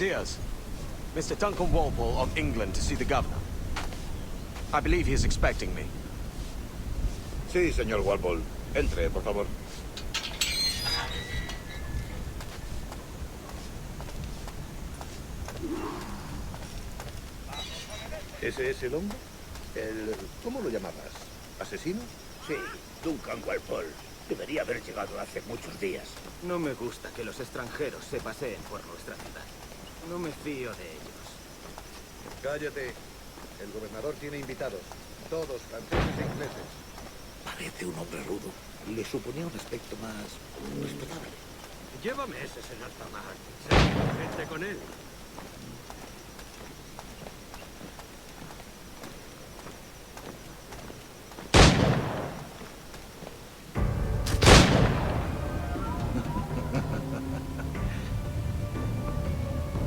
Buenos dias. Mr. Duncan Walpole of England to see the governor. I believe he is expecting me. Sí, señor Walpole. Entre, por favor. ¿Ese es el hombre? ¿Cómo lo llamabas? ¿Asesino? Sí, Duncan Walpole. Debería haber llegado hace muchos días. No me gusta que los extranjeros se paseen por nuestra ciudad. No me fío de ellos. Cállate. El gobernador tiene invitados. Todos franceses e ingleses. Parece un hombre rudo. Le suponía un aspecto más respetable. Llévame ese señor Tamar. Sé gente con él.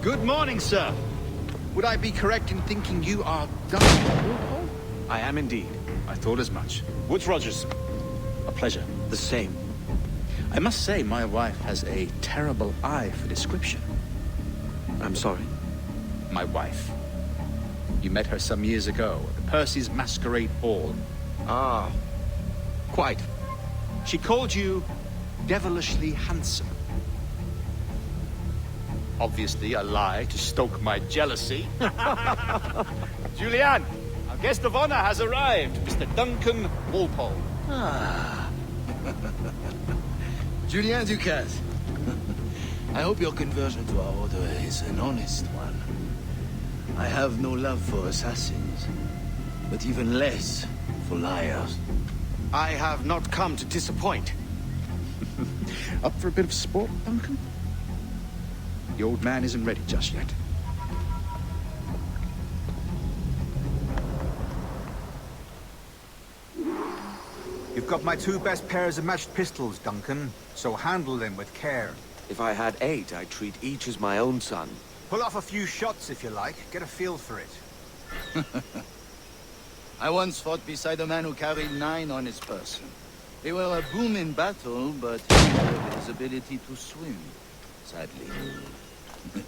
Good morning, sir. Would I be correct in thinking you are Duncan? I am indeed. I thought as much. Woods Rogers. A pleasure. The same. I must say, my wife has a terrible eye for description. I'm sorry. My wife. You met her some years ago at the Percy's Masquerade Ball. Ah, quite. She called you devilishly handsome. Obviously a lie to stoke my jealousy. Julianne, our guest of honor has arrived, Mr. Duncan Walpole. Ah. Julien Ducasse. I hope your conversion to our order is an honest one. I have no love for assassins, but even less for liars. I have not come to disappoint. Up for a bit of sport, Duncan? The old man isn't ready just yet. You've got my two best pairs of matched pistols, Duncan, so handle them with care. If I had 8, I'd treat each as my own son. Pull off a few shots if you like, get a feel for it. I once fought beside a man who carried 9 on his person. They were a boom in battle, but he had his ability to swim, sadly. A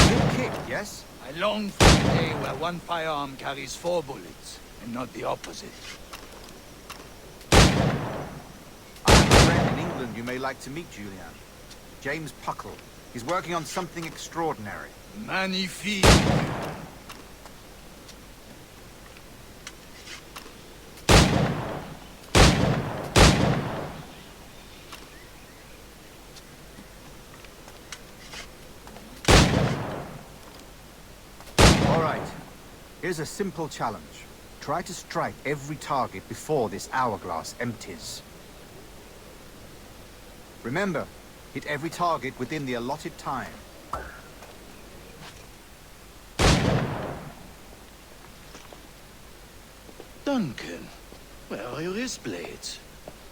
good kick, yes? I long for a day where one firearm carries 4 bullets, and not the opposite. I have a friend in England you may like to meet, Julian. James Puckle. He's working on something extraordinary. Magnifique! All right. Here's a simple challenge. Try to strike every target before this hourglass empties. Remember, hit every target within the allotted time. Duncan, where are your wrist blades?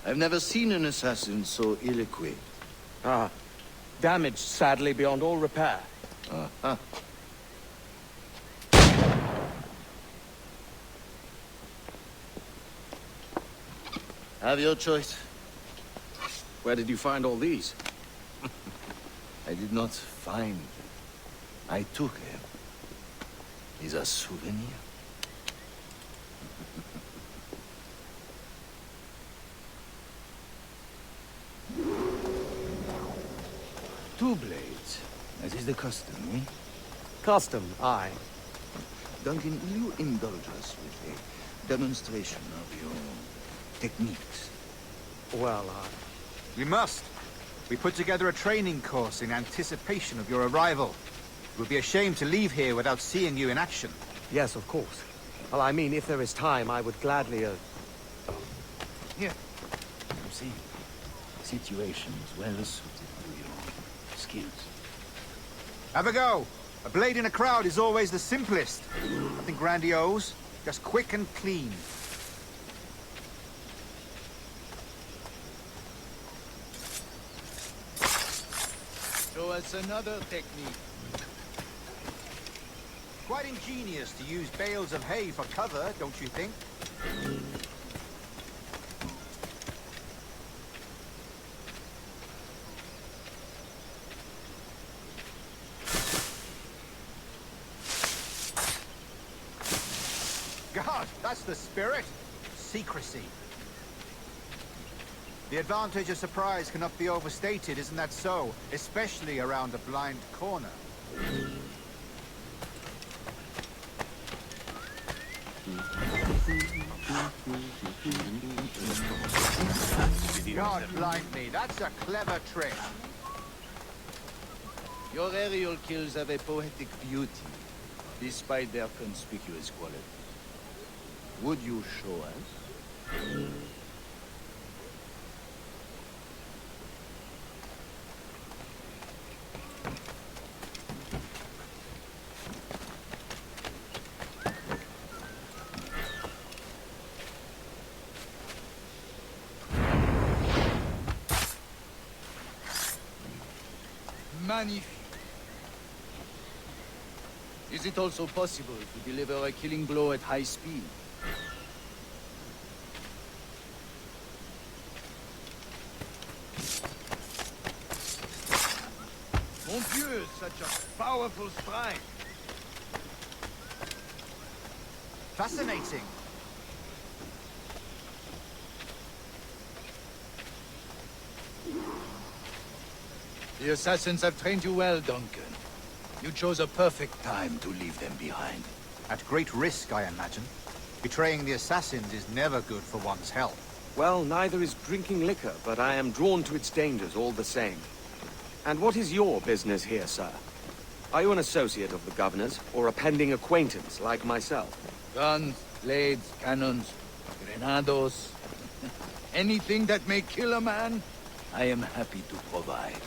I've never seen an assassin so ill-equipped. Ah, damaged sadly beyond all repair. Uh-huh. Have your choice. Where did you find all these? I did not find them. I took them. Is a souvenir. Two blades, as is the custom, eh? Custom, aye. Duncan, will you indulge us with a demonstration of your techniques? Well, We must. We put together a training course in anticipation of your arrival. It would be a shame to leave here without seeing you in action. yes, of course. Well, I mean, if there is time, I would gladly, Here. You see, the situation is well suited to your skills. Have a go. A blade in a crowd is always the simplest. Nothing grandiose, just quick and clean. Show us another technique. Quite ingenious to use bales of hay for cover, don't you think? the spirit? Secrecy. The advantage of surprise cannot be overstated, isn't that so? Especially around a blind corner. God blind me, that's a clever trick. Your aerial kills have a poetic beauty, despite their conspicuous qualities. Would you show us? Magnifique. Is it also possible to deliver a killing blow at high speed? Mon Dieu, such a powerful strike! Fascinating. The assassins have trained you well, Duncan. You chose a perfect time to leave them behind. At great risk, I imagine. Betraying the assassins is never good for one's health. Well, neither is drinking liquor, but I am drawn to its dangers all the same. And what is your business here, sir? Are you an associate of the governor's, or a pending acquaintance like myself? Guns, blades, cannons, grenados. Anything that may kill a man, I am happy to provide.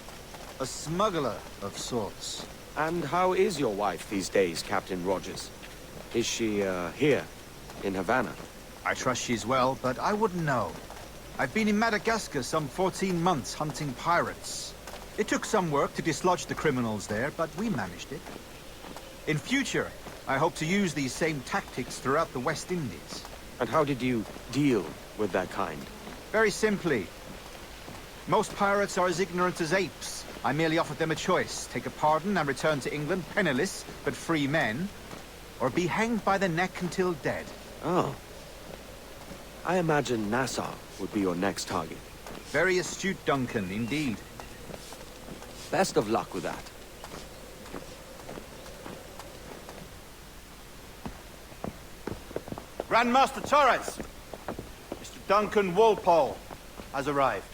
A smuggler of sorts. And how is your wife these days, Captain Rogers? Is she, here, in Havana? I trust she's well, but I wouldn't know. I've been in Madagascar some 14 months hunting pirates. It took some work to dislodge the criminals there, but we managed it. In future, I hope to use these same tactics throughout the West Indies. And how did you deal with that kind? Very simply. Most pirates are as ignorant as apes. I merely offered them a choice. Take a pardon and return to England penniless, but free men, or be hanged by the neck until dead. Oh. I imagine Nassau would be your next target. Very astute, Duncan, indeed. Best of luck with that. Grandmaster Torres! Mr. Duncan Walpole has arrived.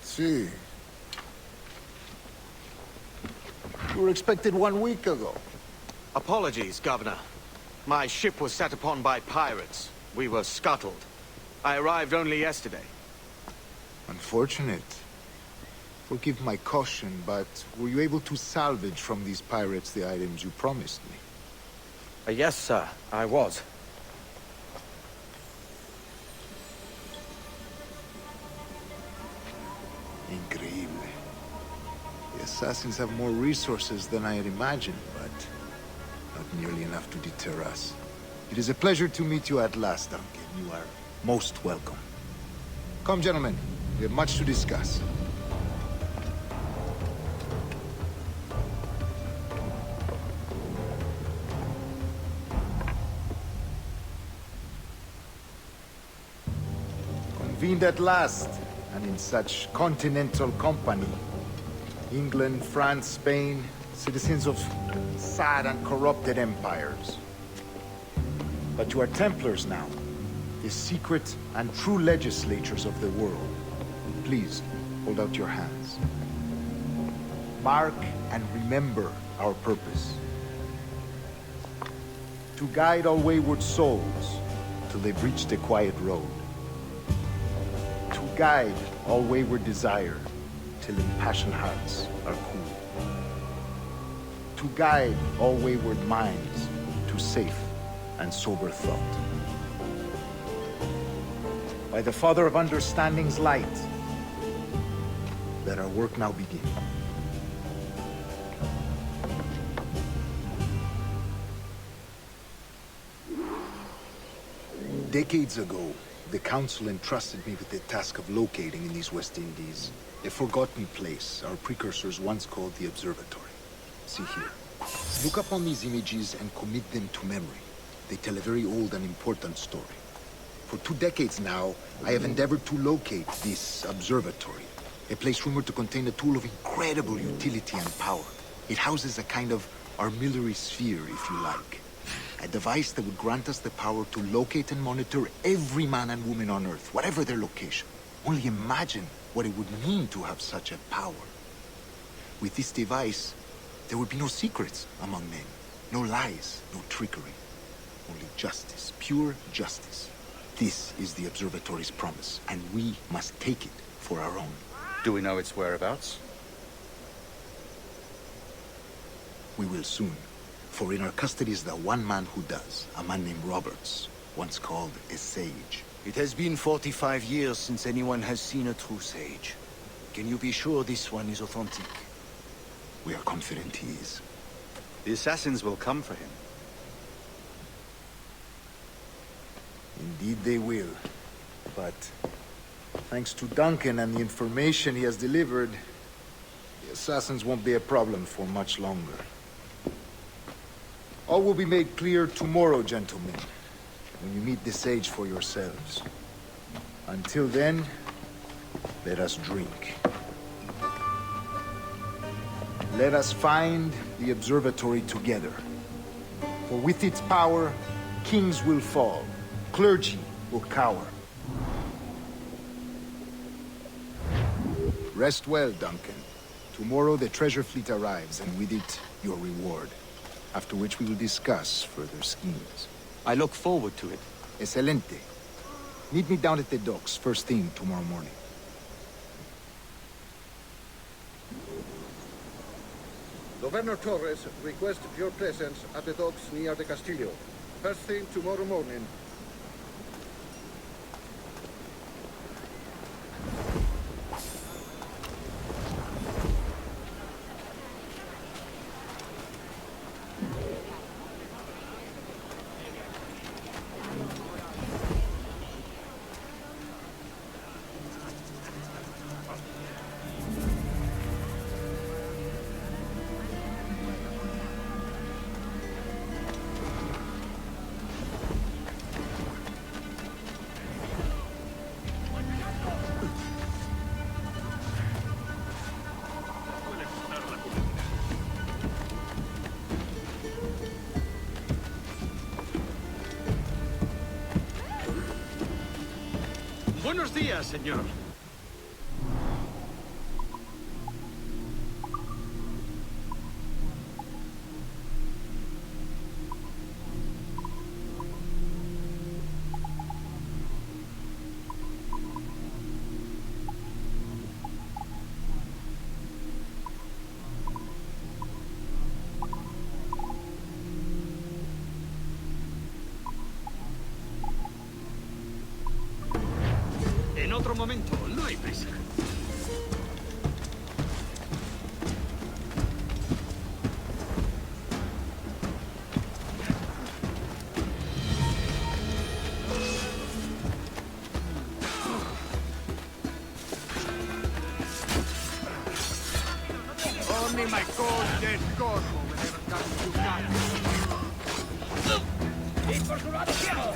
See. You were expected 1 week ago. Apologies, Governor. My ship was set upon by pirates. We were scuttled. I arrived only yesterday. Unfortunate. Forgive my caution, but were you able to salvage from these pirates the items you promised me? Yes, sir, I was. Increíble. The assassins have more resources than I had imagined, but not nearly enough to deter us. It is a pleasure to meet you at last, Duncan. You are most welcome. Come, gentlemen. We have much to discuss. Convened at last, and in such continental company. England, France, Spain, citizens of sad and corrupted empires. But you are Templars now, the secret and true legislators of the world. Please, hold out your hands. Mark and remember our purpose. To guide all wayward souls till they've reached the quiet road. To guide all wayward desire till impassioned hearts are cool. To guide all wayward minds to safe and sober thought. By the Father of Understanding's light, let our work now begin. Decades ago, the Council entrusted me with the task of locating in these West Indies a forgotten place our precursors once called the Observatory. See here. Look upon these images and commit them to memory. They tell a very old and important story. For 2 decades now, I have endeavored to locate this observatory. A place rumored to contain a tool of incredible utility and power. It houses a kind of armillary sphere, if you like. A device that would grant us the power to locate and monitor every man and woman on Earth, whatever their location. Only imagine what it would mean to have such a power. With this device, there would be no secrets among men. No lies, no trickery. Only justice, pure justice. This is the observatory's promise, and we must take it for our own. Do we know its whereabouts? We will soon. For in our custody is the one man who does, a man named Roberts, once called a sage. It has been 45 years since anyone has seen a true sage. Can you be sure this one is authentic? We are confident he is. The assassins will come for him. Indeed they will. But thanks to Duncan and the information he has delivered, the assassins won't be a problem for much longer. All will be made clear tomorrow, gentlemen, when you meet the sage for yourselves. Until then, let us drink. Let us find the observatory together. For with its power, kings will fall, clergy will cower. Rest well, Duncan. Tomorrow the treasure fleet arrives, and with it, your reward. After which we will discuss further schemes. I look forward to it. Excelente. Meet me down at the docks first thing tomorrow morning. Governor Torres requests your presence at the docks near the Castillo. First thing tomorrow morning. Buenos días, señor. En otro momento, no hay prisa. Only my cold dead corpo will ever come to God. ¡Y por su lado ciego!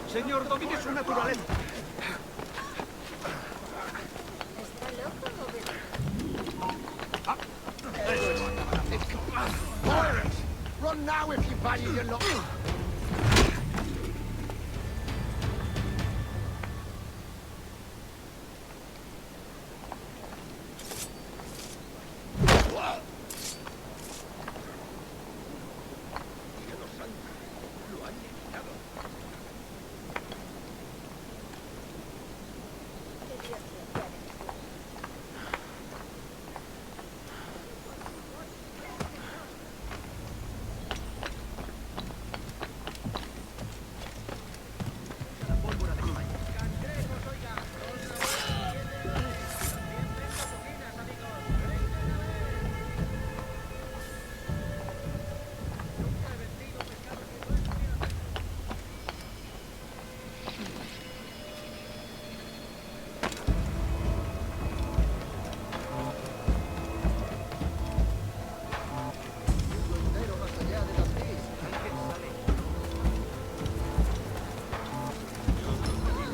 Señor, domine su naturaleza. Pirates! Run now if you value your life!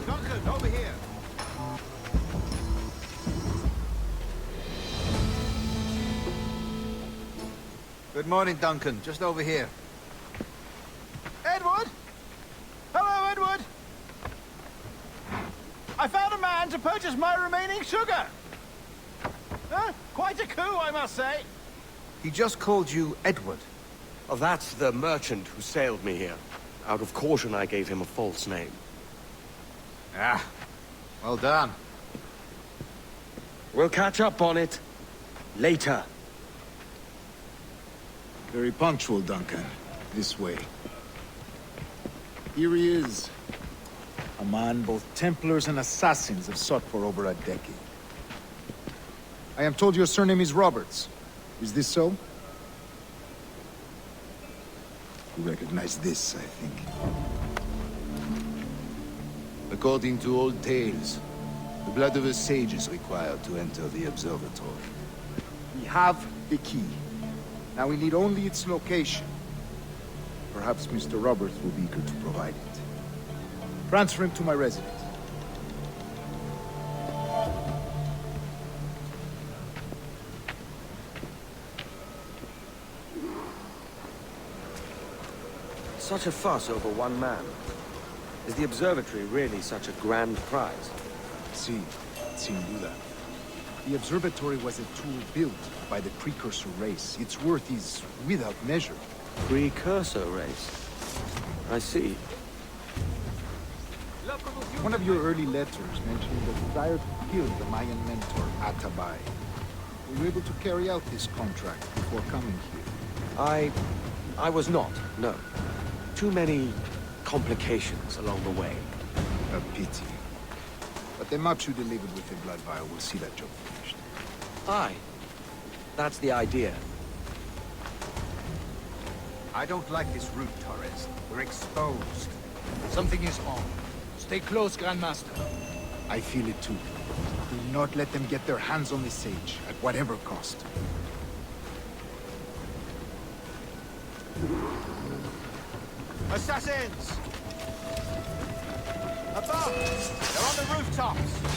Duncan, over here. Good morning, Duncan. Just over here. Edward? Hello, Edward. I found a man to purchase my remaining sugar. Huh? Quite a coup, I must say. He just called you Edward. Oh, that's the merchant who sailed me here. Out of caution, I gave him a false name. Ah, well done. We'll catch up on it later. Very punctual, Duncan. This way. Here he is. A man both Templars and Assassins have sought for over a decade. I am told your surname is Roberts. Is this so? You recognize this, I think. According to old tales, the blood of a sage is required to enter the observatory. We have the key. Now we need only its location. Perhaps Mr. Roberts will be eager to provide it. Transfer him to my residence. Such a fuss over one man. Is the observatory really such a grand prize? See, sin duda. The observatory was a tool built by the precursor race. Its worth is without measure. Precursor race. I see. One of your early letters mentioned the desire to kill the Mayan mentor, Atabay. Were you able to carry out this contract before coming here? I was not, no. Too many complications along the way. A pity. But the maps you delivered with the blood vial will see that job finished. Aye. That's the idea. I don't like this route, Torres. We're exposed. Something is wrong. Stay close, Grandmaster. I feel it too. Do not let them get their hands on the sage, at whatever cost. Assassins! Above! They're on the rooftops!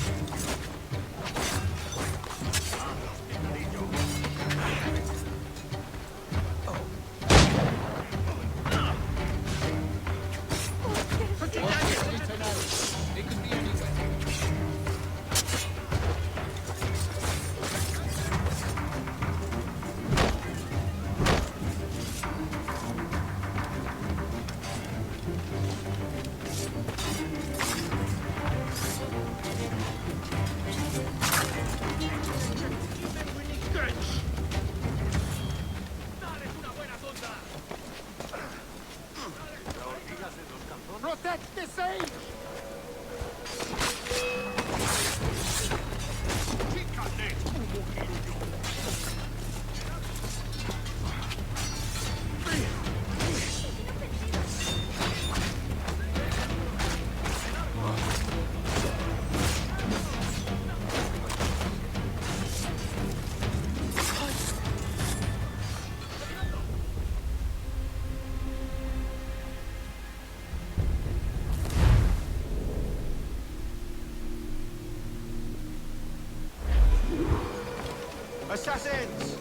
Assassins!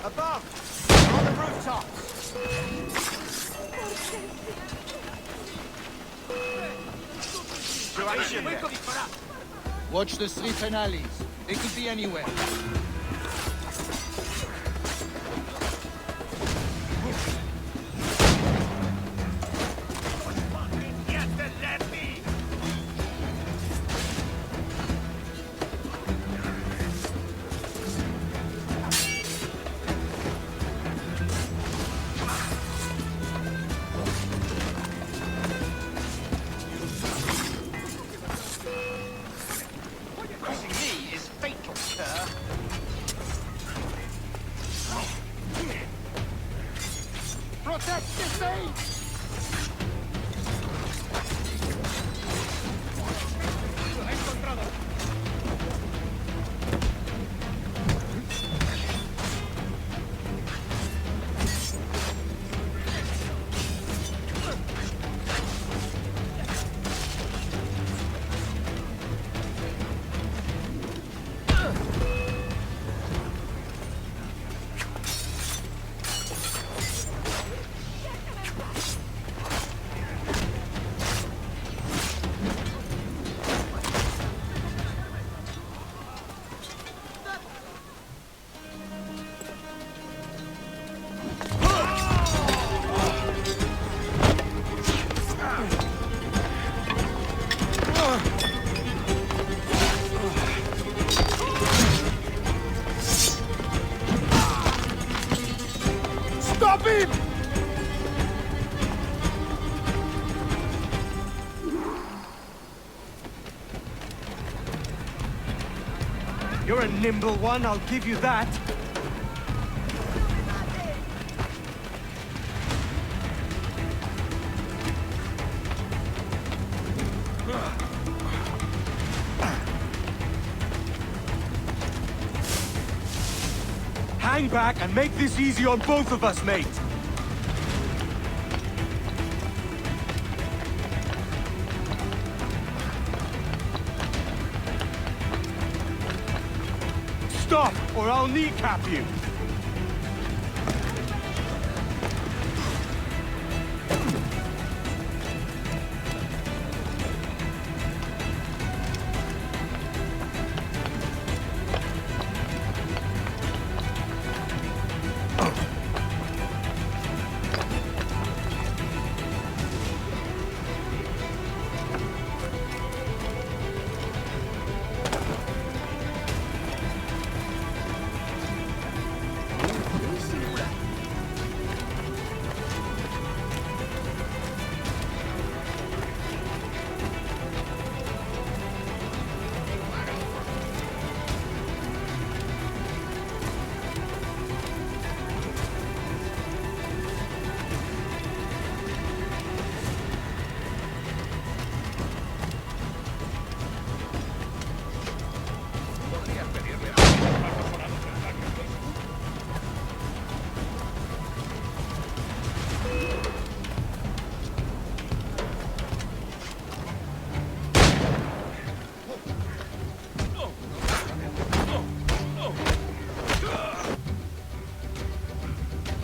Above! On the rooftops! Situation there. Watch the streets and alleys. They could be anywhere. You're a nimble one, I'll give you that. Hang back and make this easy on both of us, mate. Stop, or I'll kneecap you!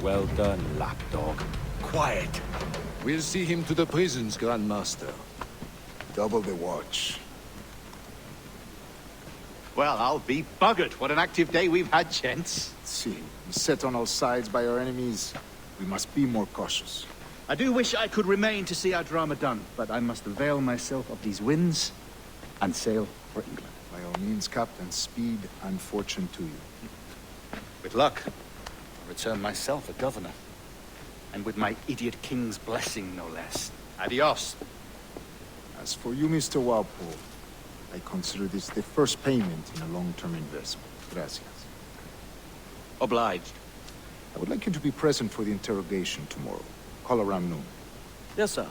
Well done, lapdog. Quiet. We'll see him to the prisons, Grandmaster. Double the watch. Well, I'll be buggered. What an active day we've had, gents. See, set on all sides by our enemies, we must be more cautious. I do wish I could remain to see our drama done, but I must avail myself of these winds and sail for England. By all means, Captain, speed and fortune to you. With luck, I'll return myself a governor. And with my idiot king's blessing, no less. Adios. As for you, Mr. Walpole, I consider this the first payment in a long-term investment. Gracias. Obliged. I would like you to be present for the interrogation tomorrow. Call around noon. Yes, sir.